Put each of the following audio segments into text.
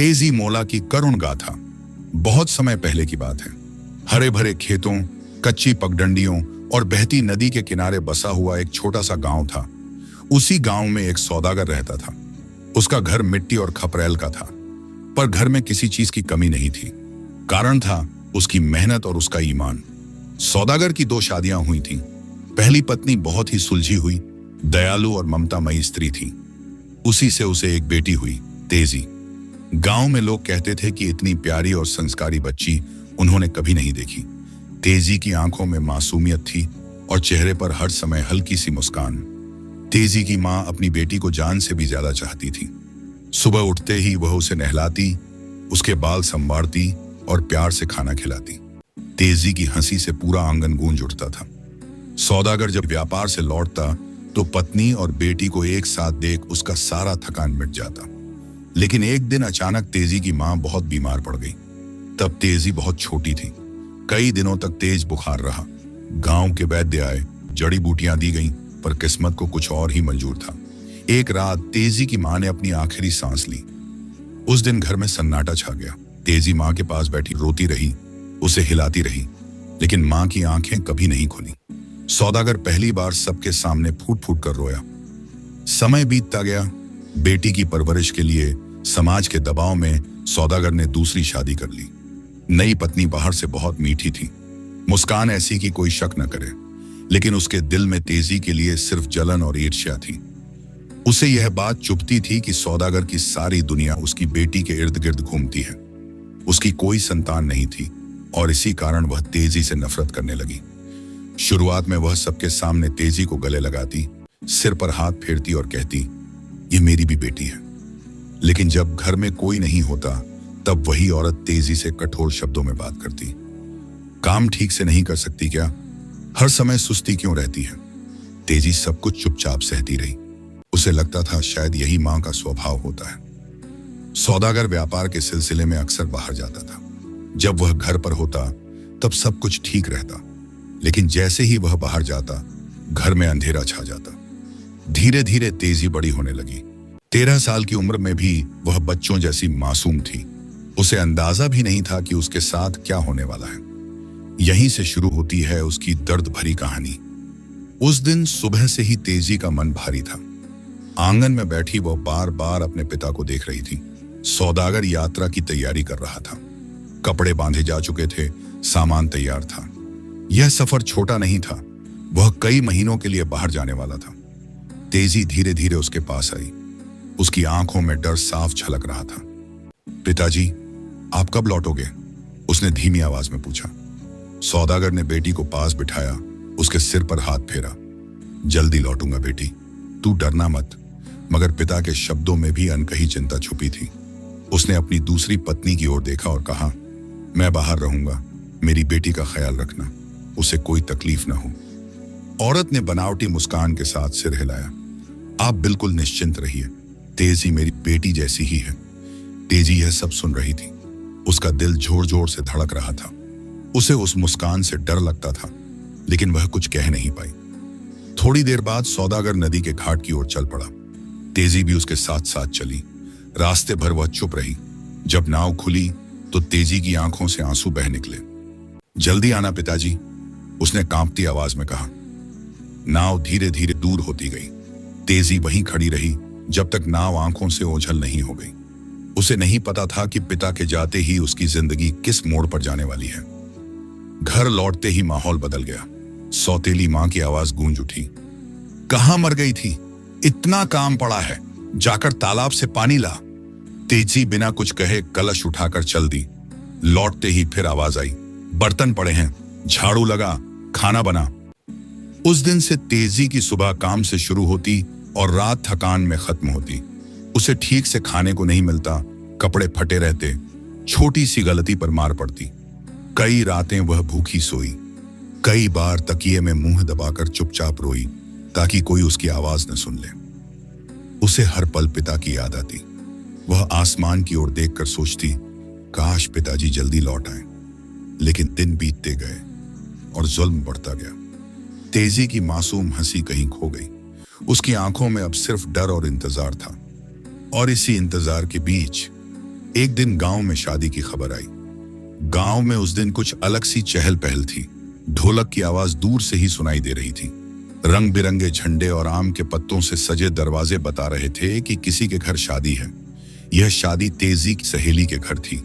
तेजी मोला की करुण गाथा। बहुत समय पहले की बात है। हरे भरे खेतों, कच्ची पगडंडियों और बहती नदी के किनारे बसा हुआ एक छोटा सा गांव था। उसी गांव में एक सौदागर रहता था। उसका घर मिट्टी और खपरेल का था, पर घर में किसी चीज की कमी नहीं थी। कारण था उसकी मेहनत और उसका ईमान। सौदागर की 2 शादियां हुई थीं। पहली पत्नी बहुत ही सुलझी हुई, दयालु और ममतामयी स्त्री थी। उसी से उसे एक बेटी हुई, तेजी। गांव में लोग कहते थे कि इतनी प्यारी और संस्कारी बच्ची उन्होंने कभी नहीं देखी। तेजी की आंखों में मासूमियत थी और चेहरे पर हर समय हल्की सी मुस्कान। तेजी की मां अपनी बेटी को जान से भी ज्यादा चाहती थी। सुबह उठते ही वह उसे नहलाती, उसके बाल संवारती और प्यार से खाना खिलाती। तेजी की हंसी से पूरा आंगन गूंज उठता था। सौदागर जब व्यापार से लौटता तो पत्नी और बेटी को एक साथ देख उसका सारा थकान मिट जाता। लेकिन एक दिन अचानक तेजी की मां बहुत बीमार पड़ गई। तब तेजी बहुत छोटी थी। कई दिनों तक तेज बुखार रहा। गांव के वैद्य आए, जड़ी बूटियां दी गईं, पर किस्मत को कुछ और ही मंजूर था। एक रात तेजी की मां ने अपनी आखिरी सांस ली। उस दिन घर में सन्नाटा छा गया। तेजी मां के पास बैठी रोती रही, उसे हिलाती रही, लेकिन मां की आंखें कभी नहीं खुली। सौदागर पहली बार सबके सामने फूट फूट कर रोया। समय बीतता गया। बेटी की परवरिश के लिए समाज के दबाव में सौदागर ने दूसरी शादी कर ली। नई पत्नी बाहर से बहुत मीठी थी, मुस्कान ऐसी कि कोई शक न करे, लेकिन उसके दिल में तेजी के लिए सिर्फ जलन और ईर्ष्या थी। उसे यह बात चुभती थी कि सौदागर की सारी दुनिया उसकी बेटी के इर्द गिर्द घूमती है। उसकी कोई संतान नहीं थी और इसी कारण वह तेजी से नफरत करने लगी। शुरुआत में वह सबके सामने तेजी को गले लगाती, सिर पर हाथ फेरती और कहती, ये मेरी भी बेटी है। लेकिन जब घर में कोई नहीं होता तब वही औरत तेजी से कठोर शब्दों में बात करती। काम ठीक से नहीं कर सकती क्या? हर समय सुस्ती क्यों रहती है? तेजी सब कुछ चुपचाप सहती रही। उसे लगता था शायद यही मां का स्वभाव होता है। सौदागर व्यापार के सिलसिले में अक्सर बाहर जाता था। जब वह घर पर होता तब सब कुछ ठीक रहता, लेकिन जैसे ही वह बाहर जाता घर में अंधेरा छा जाता। धीरे धीरे तेजी बड़ी होने लगी। 13 साल की उम्र में भी वह बच्चों जैसी मासूम थी। उसे अंदाजा भी नहीं था कि उसके साथ क्या होने वाला है। यहीं से शुरू होती है उसकी दर्द भरी कहानी। उस दिन सुबह से ही तेजी का मन भारी था। आंगन में बैठी वह बार बार अपने पिता को देख रही थी। सौदागर यात्रा की तैयारी कर रहा था। कपड़े बांधे जा चुके थे, सामान तैयार था। यह सफर छोटा नहीं था, वह कई महीनों के लिए बाहर जाने वाला था। तेजी धीरे धीरे उसके पास आई। उसकी आंखों में डर साफ झलक रहा था। पिताजी, आप कब लौटोगे? उसने धीमी आवाज में पूछा। सौदागर ने बेटी को पास बिठाया, उसके सिर पर हाथ फेरा। जल्दी लौटूंगा बेटी, तू डरना मत। मगर पिता के शब्दों में भी अनकही चिंता छुपी थी। उसने अपनी दूसरी पत्नी की ओर देखा और कहा, मैं बाहर रहूंगा, मेरी बेटी का ख्याल रखना, उसे कोई तकलीफ ना हो। औरत ने बनावटी मुस्कान के साथ सिर हिलाया। आप बिल्कुल निश्चिंत रहिए, तेजी मेरी बेटी जैसी ही है। तेजी यह सब सुन रही थी। उसका दिल जोर जोर से धड़क रहा था। उसे उस मुस्कान से डर लगता था, लेकिन वह कुछ कह नहीं पाई। थोड़ी देर बाद सौदागर नदी के घाट की ओर चल पड़ा। तेजी भी उसके साथ साथ चली। रास्ते भर वह चुप रही। जब नाव खुली तो तेजी की आंखों से आंसू बह निकले। जल्दी आना पिताजी, उसने कांपती आवाज में कहा। नाव धीरे धीरे दूर होती गई। तेजी वहीं खड़ी रही जब तक नाव आंखों से ओझल नहीं हो गई। उसे नहीं पता था कि पिता के जाते ही उसकी जिंदगी किस मोड़ पर जाने वाली है। घर लौटते ही माहौल बदल गया। सौतेली मां की आवाज गूंज उठी। कहां मर गई थी? इतना काम पड़ा है, जाकर तालाब से पानी ला। तेजी बिना कुछ कहे कलश उठाकर चल दी। लौटते ही फिर आवाज आई, बर्तन पड़े हैं, झाड़ू लगा, खाना बना। उस दिन से तेजी की सुबह काम से शुरू होती और रात थकान में खत्म होती। उसे ठीक से खाने को नहीं मिलता, कपड़े फटे रहते, छोटी सी गलती पर मार पड़ती। कई रातें वह भूखी सोई। कई बार तकिए में मुंह दबाकर चुपचाप रोई ताकि कोई उसकी आवाज न सुन ले। उसे हर पल पिता की याद आती। वह आसमान की ओर देखकर सोचती, काश पिताजी जल्दी लौट आए। लेकिन दिन बीतते गए और जुल्म बढ़ता गया। तेजी की मासूम हंसी कहीं खो गई। उसकी आंखों में अब सिर्फ डर और इंतजार था। और इसी इंतजार के बीच एक दिन गांव में शादी की खबर आई। गांव में उस दिन कुछ अलग सी चहल पहल थी। ढोलक की आवाज दूर से ही सुनाई दे रही थी। रंग बिरंगे झंडे और आम के पत्तों से सजे दरवाजे बता रहे थे कि किसी के घर शादी है। यह शादी तेजी की सहेली के घर थी,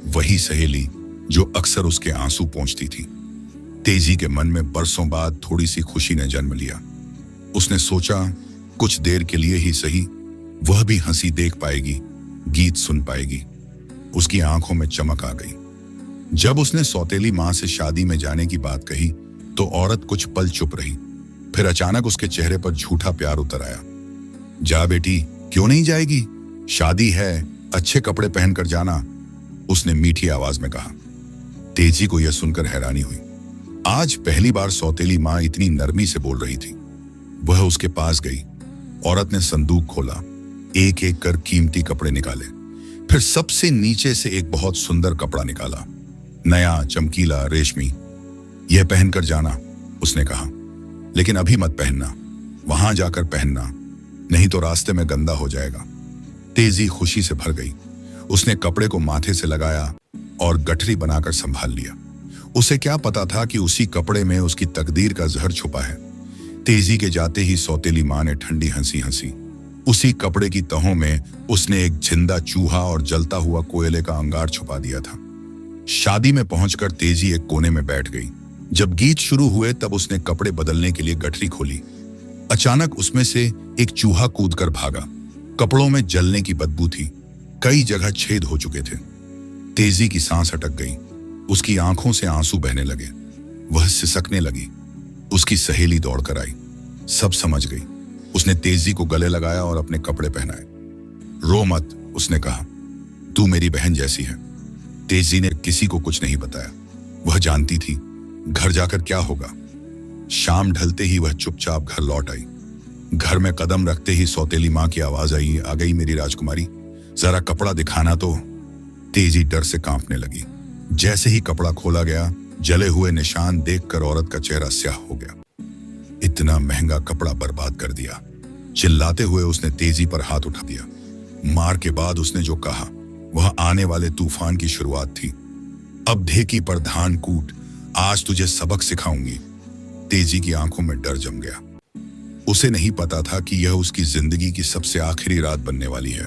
वही सहेली जो अक्सर उसके आंसू पोंछती थी। तेजी के मन में बरसों बाद थोड़ी सी खुशी ने जन्म लिया। उसने सोचा कुछ देर के लिए ही सही वह भी हंसी देख पाएगी, गीत सुन पाएगी। उसकी आंखों में चमक आ गई। जब उसने सौतेली मां से शादी में जाने की बात कही तो औरत कुछ पल चुप रही। फिर अचानक उसके चेहरे पर झूठा प्यार उतर आया। जा बेटी, क्यों नहीं जाएगी? शादी है, अच्छे कपड़े पहनकर जाना, उसने मीठी आवाज में कहा। तेजी को यह सुनकर हैरानी हुई। आज पहली बार सौतेली मां इतनी नरमी से बोल रही थी। वह उसके पास गई। औरत ने संदूक खोला, एक एक कर कीमती कपड़े निकाले। फिर सबसे नीचे से एक बहुत सुंदर कपड़ा निकाला, नया, चमकीला, रेशमी। यह पहनकर जाना, उसने कहा, लेकिन अभी मत पहनना, वहां जाकर पहनना, नहीं तो रास्ते में गंदा हो जाएगा। तेजी खुशी से भर गई। उसने कपड़े को माथे से लगाया और गठरी बनाकर संभाल लिया। उसे क्या पता था कि उसी कपड़े में उसकी तकदीर का जहर छुपा है। तेजी के जाते ही सौतेली मां ने ठंडी हंसी हंसी। उसी कपड़े की तहों में उसने एक जिंदा चूहा और जलता हुआ कोयले का अंगार छुपा दिया था। शादी में पहुंचकर तेजी एक कोने में बैठ गई। जब गीत शुरू हुए तब उसने कपड़े बदलने के लिए गठरी खोली। अचानक उसमें से एक चूहा कूदकर भागा। कपड़ों में जलने की बदबू थी, कई जगह छेद हो चुके थे। तेजी की सांस अटक गई। उसकी आंखों से आंसू बहने लगे। वह सिसकने लगी। उसकी सहेली दौड़कर आई, सब समझ गई। उसने तेजी को गले लगाया और अपने कपड़े पहनाए। रो मत, उसने कहा, तू मेरी बहन जैसी है। तेजी ने किसी को कुछ नहीं बताया। वह जानती थी घर जाकर क्या होगा। शाम ढलते ही वह चुपचाप घर लौट आई। घर में कदम रखते ही सौतेली मां की आवाज आई, आ गई मेरी राजकुमारी, जरा कपड़ा दिखाना तो। तेजी डर से कांपने लगी। जैसे ही कपड़ा खोला गया, जले हुए निशान देखकर औरत का चेहरा स्याह हो गया। इतना महंगा कपड़ा बर्बाद कर दिया। चिल्लाते हुए उसने तेजी पर हाथ उठा दिया। मार के बाद उसने जो कहा वह आने वाले तूफान की शुरुआत थी। अब ढेकी पर धान कूट, आज तुझे सबक सिखाऊंगी। तेजी की आंखों में डर जम गया। उसे नहीं पता था कि यह उसकी जिंदगी की सबसे आखिरी रात बनने वाली है।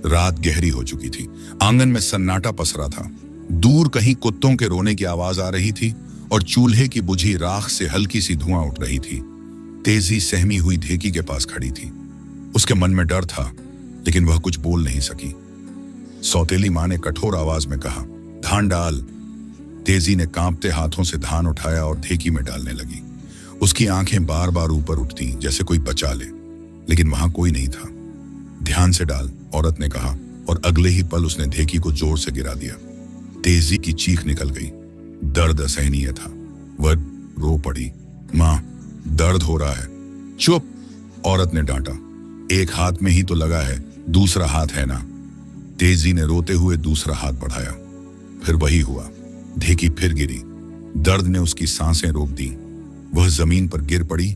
रात गहरी हो चुकी थी। आंगन में सन्नाटा पसरा था। दूर कहीं कुत्तों के रोने की आवाज आ रही थी और चूल्हे की बुझी राख से हल्की सी धुआं उठ रही थी। तेजी सहमी हुई ढेकी के पास खड़ी थी। उसके मन में डर था, लेकिन वह कुछ बोल नहीं सकी। सौतेली मां ने कठोर आवाज में कहा, धान डाल। तेजी ने कांपते हाथों से धान उठाया और ढेकी में डालने लगी। उसकी आंखें बार बार ऊपर उठती जैसे कोई बचा ले, लेकिन वहां कोई नहीं था। ध्यान से डाल, औरत ने कहा, और अगले ही पल उसने ढेकी को जोर से गिरा दिया। तेजी की चीख निकल गई। दर्द असहनीय था। वह रो पड़ी, मां, दर्द हो रहा है। चुप, औरत ने डांटा। एक हाथ में ही तो लगा है, दूसरा हाथ है ना। तेजी ने रोते हुए दूसरा हाथ बढ़ाया। फिर वही हुआ। ढेकी फिर गिरी। दर्द ने उसकी सांसें रोक दी। वह जमीन पर गिर पड़ी,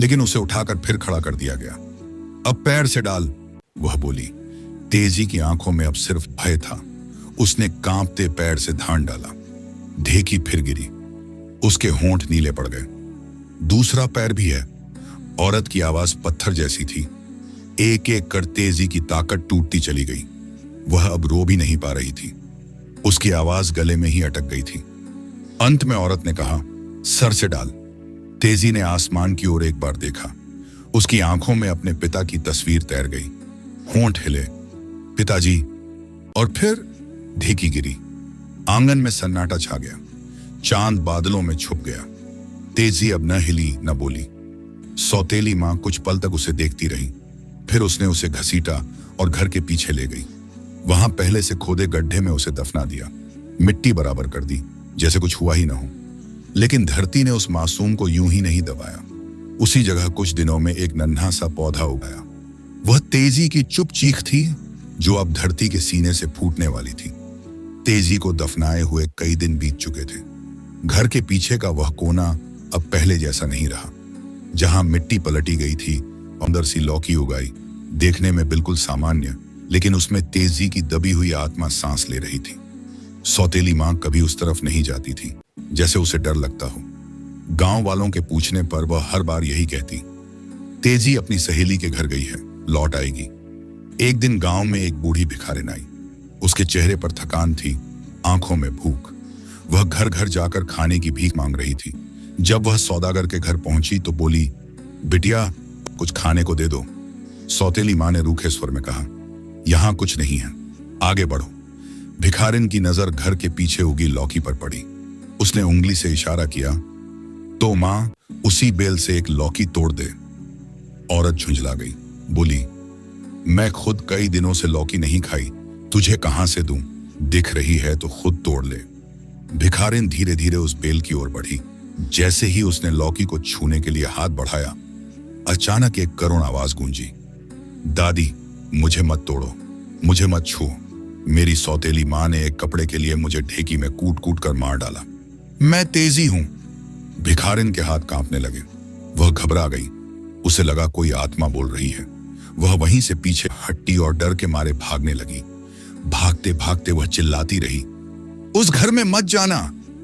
लेकिन उसे उठाकर फिर खड़ा कर दिया गया। अब पैर से डाल, वह बोली। तेजी की आंखों में अब सिर्फ भय था। उसने कांपते पैर से धान डाला। ढेकी फिर गिरी। उसके होंठ नीले पड़ गए। दूसरा पैर भी है। औरत की आवाज पत्थर जैसी थी। एक एक कर तेजी की ताकत टूटती चली गई। वह अब रो भी नहीं पा रही थी। उसकी आवाज गले में ही अटक गई थी। अंत में औरत ने कहा, सर से डाल। तेजी ने आसमान की ओर एक बार देखा। उसकी आंखों में अपने पिता की तस्वीर तैर गई। होंठ हिले, पिताजी। और फिर ढेकी गिरी। आंगन में सन्नाटा छा गया। चांद बादलों में छुप गया। तेजी अब न हिली न बोली। सौतेली मां कुछ पल तक उसे देखती रही। फिर उसने उसे घसीटा और घर के पीछे ले गई। वहां पहले से खोदे गड्ढे में उसे दफना दिया। मिट्टी बराबर कर दी, जैसे कुछ हुआ ही ना हो। लेकिन धरती ने उस मासूम को यूं ही नहीं दबाया। उसी जगह कुछ दिनों में एक नन्हा सा पौधा उगाया। वह तेजी की चुप चीख थी, जो अब धरती के सीने से फूटने वाली थी। तेजी को दफनाए हुए कई दिन बीत चुके थे। घर के पीछे का वह कोना अब पहले जैसा नहीं रहा। जहां मिट्टी पलटी गई थी, अंदर सी लौकी उगाई, देखने में बिल्कुल सामान्य, लेकिन उसमें तेजी की दबी हुई आत्मा सांस ले रही थी। सौतेली माँ कभी उस तरफ नहीं जाती थी, जैसे उसे डर लगता हो। गांव वालों के पूछने पर वह हर बार यही कहती, तेजी अपनी सहेली के घर गई है, लौट आएगी। एक दिन गांव में एक बूढ़ी भिखारिन आई। उसके चेहरे पर थकान थी, आंखों में भूख। वह घर घर जाकर खाने की भीख मांग रही थी। जब वह सौदागर के घर पहुंची तो बोली, बिटिया कुछ खाने को दे दो। सौतेली माँ ने रूखे स्वर में कहा, यहां कुछ नहीं है, आगे बढ़ो। भिखारिन की नजर घर के पीछे उगी लौकी पर पड़ी। उसने उंगली से इशारा किया तो माँ उसी बेल से एक लौकी तोड़ दे। औरत झुंझला गई, बोली, मैं खुद कई दिनों से लौकी नहीं खाई, तुझे कहां से दूं? दिख रही है तो खुद तोड़ ले। भिखारिन धीरे धीरे उस बेल की ओर बढ़ी। जैसे ही उसने लौकी को छूने के लिए हाथ बढ़ाया, अचानक एक करुण आवाज गूंजी, दादी मुझे मत तोड़ो, मुझे मत छुओ। मेरी सौतेली माँ ने एक कपड़े के लिए मुझे ढेकी में कूट कूट कर मार डाला। मैं तेजी हूं। भिखारिन के हाथ कांपने लगे। वह घबरा गई। उसे लगा कोई आत्मा बोल रही है। वह वहीं से पीछे हट्टी और डर के मारे भागने लगी। भागते भागते वह चिल्लाती रही, उस घर में मत जाना,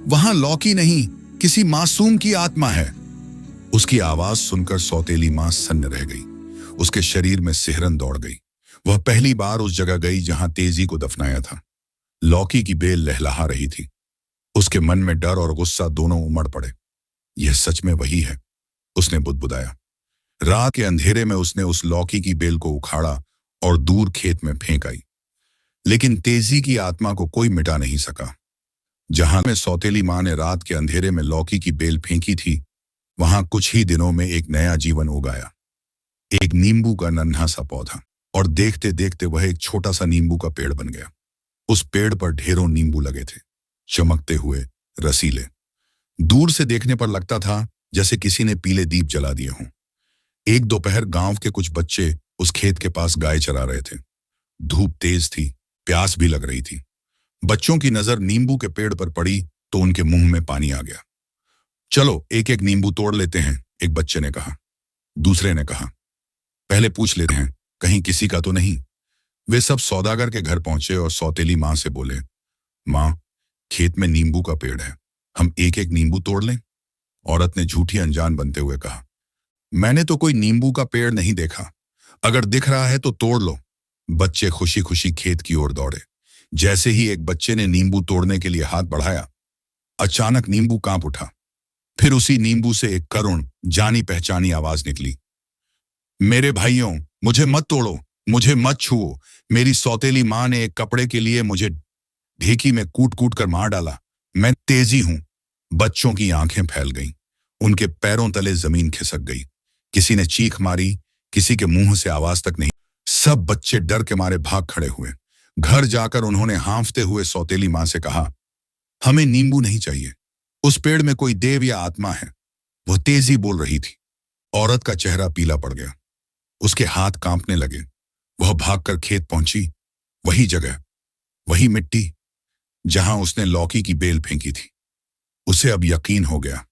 वहां लौकी नहीं, किसी मासूम की आत्मा है। उसकी आवाज सुनकर सौतेली मां सन्न रह गई। उसके शरीर में सिहरन दौड़ गई। वह पहली बार उस जगह गई जहां तेजी को दफनाया था। लौकी की बेल लहलहा रही थी। उसके मन में डर और गुस्सा दोनों उमड़ पड़े। यह सच में वही है, उसने बुदबुदाया। रात के अंधेरे में उसने उस लौकी की बेल को उखाड़ा और दूर खेत में फेंक आई। लेकिन तेजी की आत्मा को कोई मिटा नहीं सका। जहां में सौतेली मां ने रात के अंधेरे में लौकी की बेल फेंकी थी, वहां कुछ ही दिनों में एक नया जीवन उगाया। एक नींबू का नन्हा सा पौधा, और देखते देखते वह एक छोटा सा नींबू का पेड़ बन गया। उस पेड़ पर ढेरों नींबू लगे थे, चमकते हुए, रसीले। दूर से देखने पर लगता था जैसे किसी ने पीले दीप जला दिए हों। एक दोपहर गांव के कुछ बच्चे उस खेत के पास गाय चरा रहे थे। धूप तेज थी, प्यास भी लग रही थी। बच्चों की नजर नींबू के पेड़ पर पड़ी तो उनके मुंह में पानी आ गया। चलो एक एक नींबू तोड़ लेते हैं, एक बच्चे ने कहा। दूसरे ने कहा, पहले पूछ लेते हैं कहीं किसी का तो नहीं। वे सब सौदागर के घर पहुंचे और सौतेली मां से बोले, मां खेत में नींबू का पेड़ है, हम एक एक नींबू तोड़ लें। औरत ने झूठी अनजान बनते हुए कहा, मैंने तो कोई नींबू का पेड़ नहीं देखा, अगर दिख रहा है तो तोड़ लो। बच्चे खुशी खुशी खेत की ओर दौड़े। जैसे ही एक बच्चे ने नींबू तोड़ने के लिए हाथ बढ़ाया, अचानक नींबू कांप उठा। फिर उसी नींबू से एक करुण, जानी पहचानी आवाज निकली, मेरे भाइयों मुझे मत तोड़ो, मुझे मत छुओ। मेरी सौतेली मां ने एक कपड़े के लिए मुझे ढेकी में कूट कूट कर मार डाला। मैं तेजी हूं। बच्चों की आंखें फैल गईं। उनके पैरों तले जमीन खिसक गई। किसी ने चीख मारी, किसी के मुंह से आवाज तक नहीं। सब बच्चे डर के मारे भाग खड़े हुए। घर जाकर उन्होंने हांफते हुए सौतेली मां से कहा, हमें नींबू नहीं चाहिए, उस पेड़ में कोई देव या आत्मा है। वह तेजी बोल रही थी। औरत का चेहरा पीला पड़ गया। उसके हाथ कांपने लगे। वह भागकर खेत पहुंची। वही जगह, वही मिट्टी, जहां उसने लौकी की बेल फेंकी थी। उसे अब यकीन हो गया,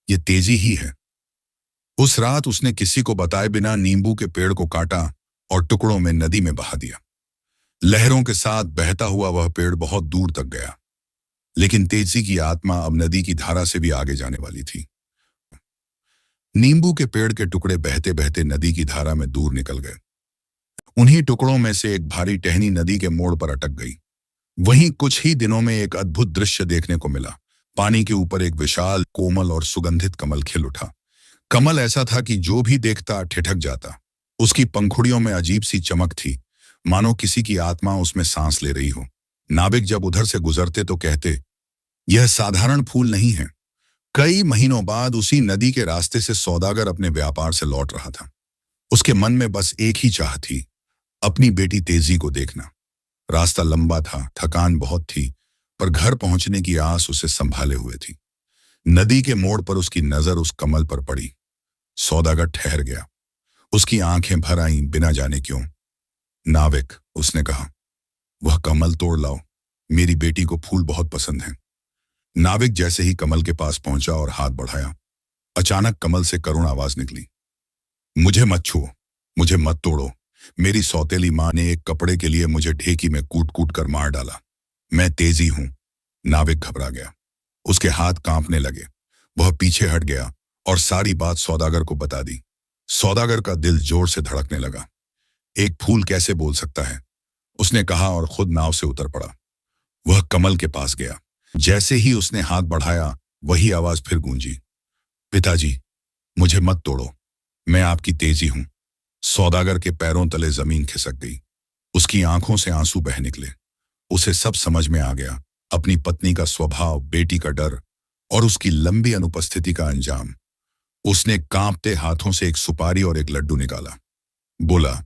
ये तेजी ही है। उस रात उसने किसी को बताए बिना नींबू के पेड़ को काटा और टुकड़ों में नदी में बहा दिया। लहरों के साथ बहता हुआ वह पेड़ बहुत दूर तक गया। लेकिन तेजी की आत्मा अब नदी की धारा से भी आगे जाने वाली थी। नींबू के पेड़ के टुकड़े बहते बहते नदी की धारा में दूर निकल गए। उन्हीं टुकड़ों में से एक भारी टहनी नदी के मोड़ पर अटक गई। वहीं कुछ ही दिनों में एक अद्भुत दृश्य देखने को मिला। पानी के ऊपर एक विशाल, कोमल और सुगंधित कमल खिल उठा। कमल ऐसा था कि जो भी देखता ठिठक जाता। उसकी पंखुड़ियों में अजीब सी चमक थी, मानो किसी की आत्मा उसमें सांस ले रही हो। नाविक जब उधर से गुजरते तो कहते, यह साधारण फूल नहीं है। कई महीनों बाद उसी नदी के रास्ते से सौदागर अपने व्यापार से लौट रहा था। उसके मन में बस एक ही चाह थी, अपनी बेटी तेजी को देखना। रास्ता लंबा था, थकान बहुत थी, पर घर पहुंचने की आस उसे संभाले हुए थी। नदी के मोड़ पर उसकी नजर उस कमल पर पड़ी। सौदागर ठहर गया। उसकी आंखें भर आईं, बिना जाने क्यों। नाविक, उसने कहा, वह कमल तोड़ लाओ, मेरी बेटी को फूल बहुत पसंद है। नाविक जैसे ही कमल के पास पहुंचा और हाथ बढ़ाया, अचानक कमल से करुण आवाज निकली, मुझे मत छुओ, मुझे मत तोड़ो, मेरी सौतेली माँ ने एक कपड़े के लिए मुझे ढेकी में कूट कूट कर मार डाला। मैं तेजी हूं। नाविक घबरा गया। उसके हाथ कांपने लगे। वह पीछे हट गया और सारी बात सौदागर को बता दी। सौदागर का दिल जोर से धड़कने लगा। एक फूल कैसे बोल सकता है, उसने कहा और खुद नाव से उतर पड़ा। वह कमल के पास गया। जैसे ही उसने हाथ बढ़ाया, वही आवाज फिर गूंजी, पिताजी, मुझे मत तोड़ो, मैं आपकी तेजी हूं। सौदागर के पैरों तले जमीन खिसक गई। उसकी आंखों से आंसू बह निकले। उसे सब समझ में आ गया, अपनी पत्नी का स्वभाव, बेटी का डर और उसकी लंबी अनुपस्थिति का अंजाम। उसने कांपते हाथों से एक सुपारी और एक लड्डू निकाला। बोला,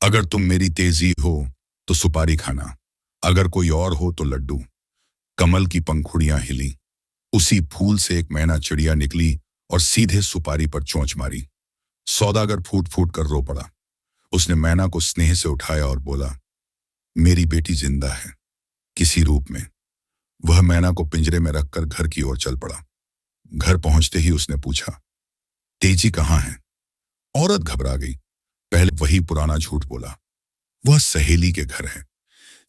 अगर तुम मेरी तेजी हो तो सुपारी खाना, अगर कोई और हो तो लड्डू। कमल की पंखुड़ियां हिली। उसी फूल से एक मैना चिड़िया निकली और सीधे सुपारी पर चोंच मारी। सौदागर फूट फूट कर रो पड़ा। उसने मैना को स्नेह से उठाया और बोला, मेरी बेटी जिंदा है, किसी रूप में। वह मैना को पिंजरे में रखकर घर की ओर चल पड़ा। घर पहुंचते ही उसने पूछा, तेजी कहाँ है? औरत घबरा गई। पहले वही पुराना झूठ बोला, वह सहेली के घर है।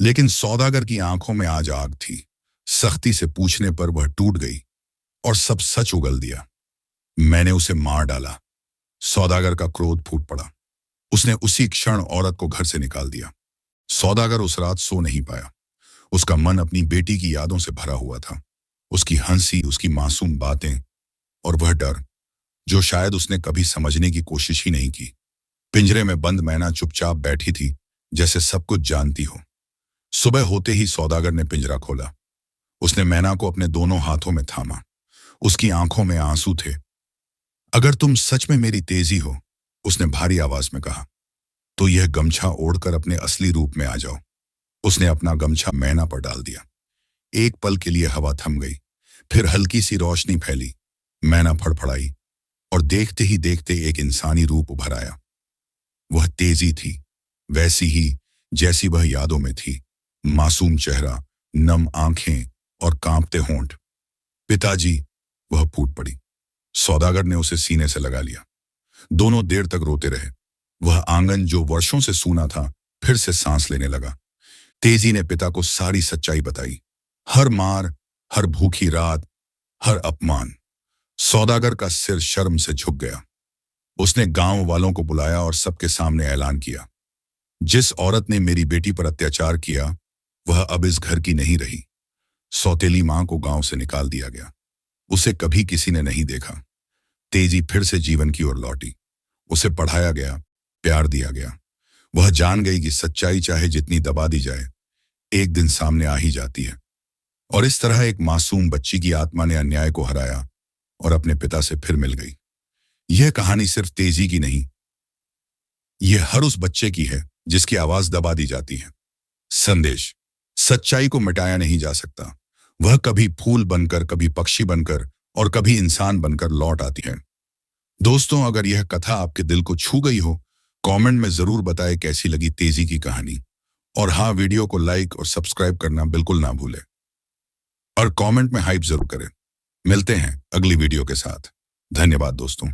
लेकिन सौदागर की आंखों में आज आग थी। सख्ती से पूछने पर वह टूट गई और सब सच उगल दिया। मैंने उसे मार डाला। सौदागर का क्रोध फूट पड़ा। उसने उसी क्षण औरत को घर से निकाल दिया। सौदागर उस रात सो नहीं पाया। उसका मन अपनी बेटी की यादों से भरा हुआ था। उसकी हंसी, उसकी मासूम बातें और वह डर जो शायद उसने कभी समझने की कोशिश ही नहीं की। पिंजरे में बंद मैना चुपचाप बैठी थी, जैसे सब कुछ जानती हो। सुबह होते ही सौदागर ने पिंजरा खोला। उसने मैना को अपने दोनों हाथों में थामा। उसकी आंखों में आंसू थे। अगर तुम सच में मेरी तेजी हो, उसने भारी आवाज में कहा, तो यह गमछा ओढ़कर अपने असली रूप में आ जाओ। उसने अपना गमछा मैना पर डाल दिया। एक पल के लिए हवा थम गई, फिर हल्की सी रोशनी फैली। मैना फड़फड़ाई और देखते ही देखते एक इंसानी रूप उभर आया। वह तेजी थी, वैसी ही जैसी वह यादों में थी। मासूम चेहरा, नम आंखें और कांपते होंठ। पिताजी, वह फूट पड़ी। सौदागर ने उसे सीने से लगा लिया। दोनों देर तक रोते रहे। वह आंगन जो वर्षों से सूना था, फिर से सांस लेने लगा। तेजी ने पिता को सारी सच्चाई बताई। हर मार, हर भूखी रात, हर अपमान। सौदागर का सिर शर्म से झुक गया। उसने गांव वालों को बुलाया और सबके सामने ऐलान किया, जिस औरत ने मेरी बेटी पर अत्याचार किया, वह अब इस घर की नहीं रही। सौतेली मां को गांव से निकाल दिया गया। उसे कभी किसी ने नहीं देखा। तेजी फिर से जीवन की ओर लौटी। उसे पढ़ाया गया, प्यार दिया गया। वह जान गई कि सच्चाई चाहे जितनी दबा दी जाए, एक दिन सामने आ ही जाती है। और इस तरह एक मासूम बच्ची की आत्मा ने अन्याय को हराया और अपने पिता से फिर मिल गई। यह कहानी सिर्फ तेजी की नहीं, यह हर उस बच्चे की है जिसकी आवाज दबा दी जाती है। संदेश, सच्चाई को मिटाया नहीं जा सकता। वह कभी फूल बनकर, कभी पक्षी बनकर और कभी इंसान बनकर लौट आती है। दोस्तों, अगर यह कथा आपके दिल को छू गई हो, कमेंट में जरूर बताएं कैसी लगी तेजी की कहानी। और हाँ, वीडियो को लाइक और सब्सक्राइब करना बिल्कुल ना भूलें। और कमेंट में हाइप जरूर करें। मिलते हैं अगली वीडियो के साथ। धन्यवाद दोस्तों।